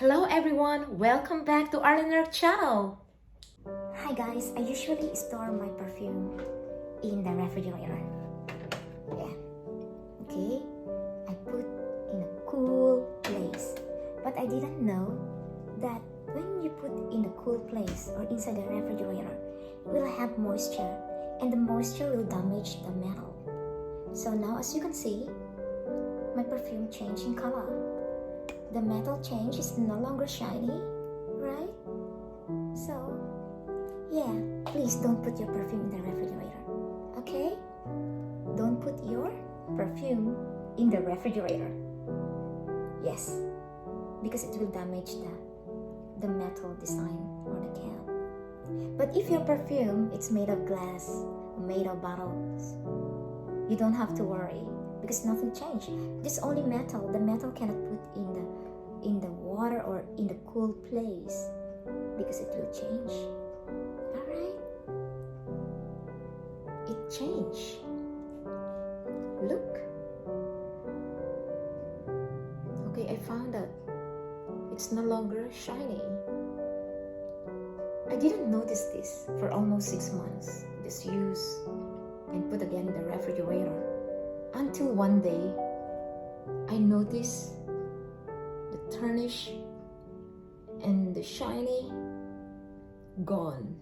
Hello everyone, welcome back to our channel. Hi guys, I usually store my perfume in the refrigerator. Yeah, okay. I put in a cool place. But I didn't know that when you put in a cool place or inside the refrigerator, it will have moisture and the moisture will damage the metal. So now as you can see, my perfume changed in color. The metal change is no longer shiny, right? So yeah, please don't put your perfume in the refrigerator, okay? Don't put your perfume in the refrigerator. Yes, because it will damage the metal design or the can. But if your perfume it's made of glass, made of bottles, you don't have to worry because nothing changed. This only metal. The metal cannot put in the water or in the cool place because it will change. Alright? It changed. Look. Okay, I found that it's no longer shiny. I didn't notice this for almost 6 months. Just use and put again in the refrigerator. Until one day, I noticed the tarnish and the shiny gone.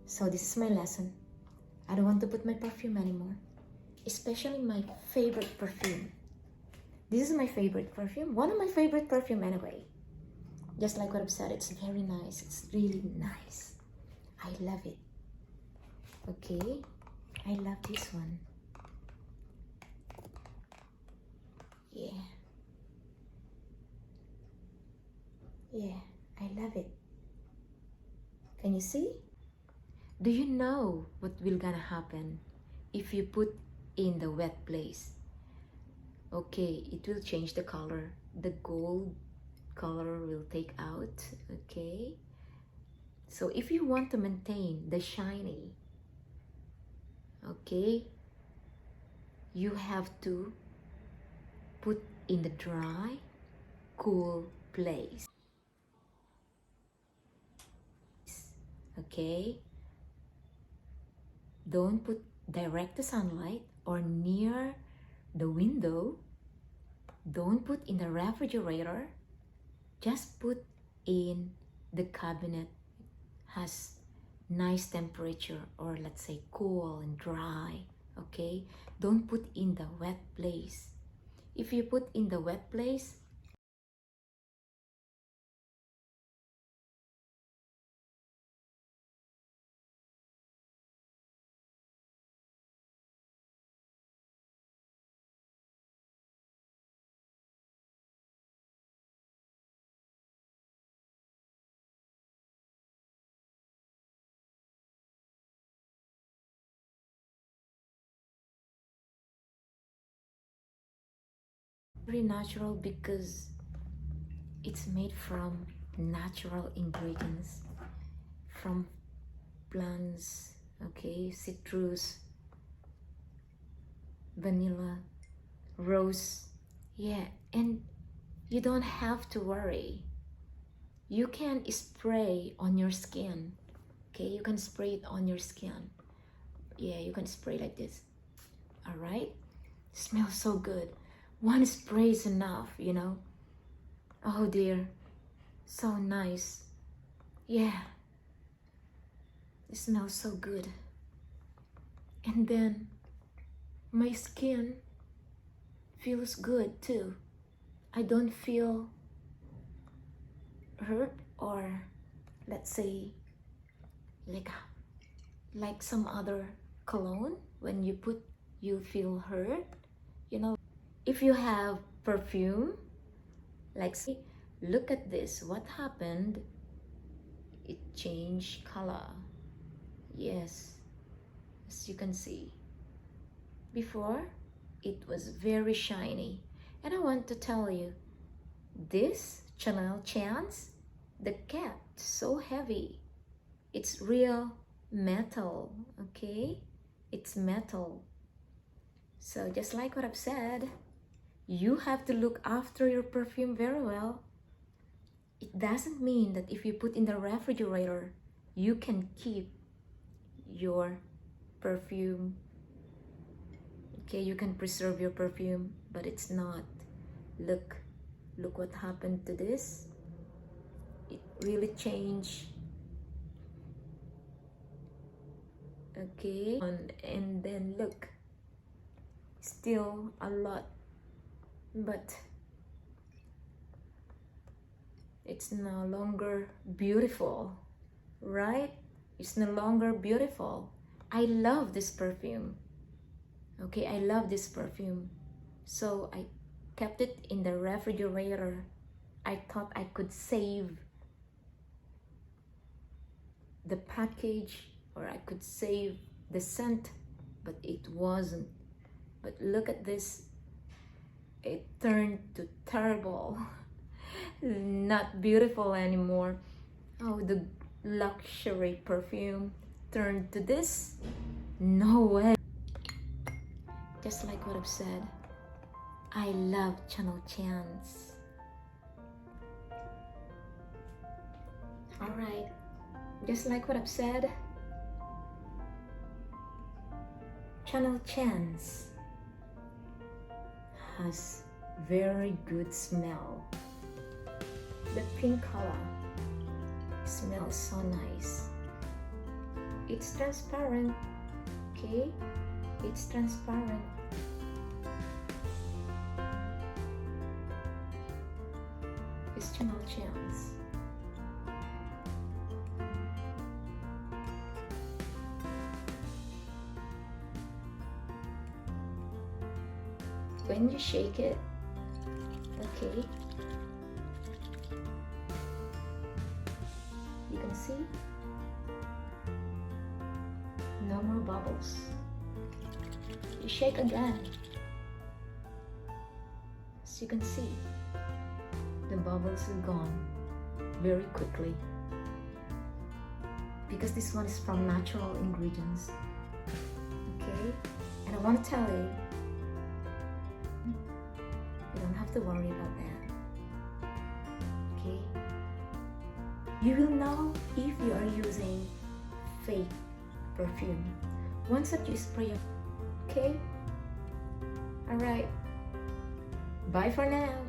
So this is my lesson. I don't want to put my perfume anymore, especially my favorite perfume. This is my favorite perfume, one of my favorite perfume anyway. Just like what I've said, it's very nice. It's really nice. I love it. Okay, I love this one. Yeah. Yeah, I love it. Can you see? Do you know what will gonna happen if you put in the wet place? Okay, it will change the color. The gold color will take out. Okay, so if you want to maintain the shiny, okay, you have to put in the dry, cool place. Okay, don't put direct to sunlight or near the window. Don't put in the refrigerator. Just put in the cabinet has nice temperature, or let's say cool and dry. Okay, don't put in the wet place. If you put in the wet place, very natural because it's made from natural ingredients, from plants, okay, citrus, vanilla, rose. Yeah, and you don't have to worry. You can spray on your skin. Okay, you can spray it on your skin. Yeah, you can spray like this. All right, smells so good. One spray is enough, you know. Oh dear, so nice. Yeah, it smells so good. And then my skin feels good too. I don't feel hurt, or let's say like some other cologne. When you put, you feel hurt, you know. If you have perfume, like say, look at this, what happened, it changed color. Yes, as you can see, before it was very shiny. And I want to tell you, this Chanel Chance, the cap, so heavy. It's real metal, okay? It's metal. So just like what I've said, you have to look after your perfume very well. doesn't mean that if you put in the refrigerator, you can keep your perfume. Okay, you can preserve your perfume, but it's not. Look what happened to this. It really changed. Okay, and then look, still a lot, but it's no longer beautiful, right? It's no longer beautiful. I love this perfume. Okay, I love this perfume. So I kept it in the refrigerator. I thought I could save the package, or I could save the scent, but it wasn't. But look at this. It turned to terrible. Not beautiful anymore. Oh, the luxury perfume turned to this? No way. Just like what I've said, I love Channel Chance. Alright, just like what I've said, Channel Chance has very good smell. The pink color smells so nice. It's transparent, okay? It's transparent. It's Channel Chance. When you shake it, okay, you can see no more bubbles. You shake again, as you can see, the bubbles are gone very quickly, because this one is from natural ingredients. Okay, and I want to tell you, you don't have to worry about that. Okay, you will know if you are using fake perfume once that you spray it. Okay, all right, bye for now.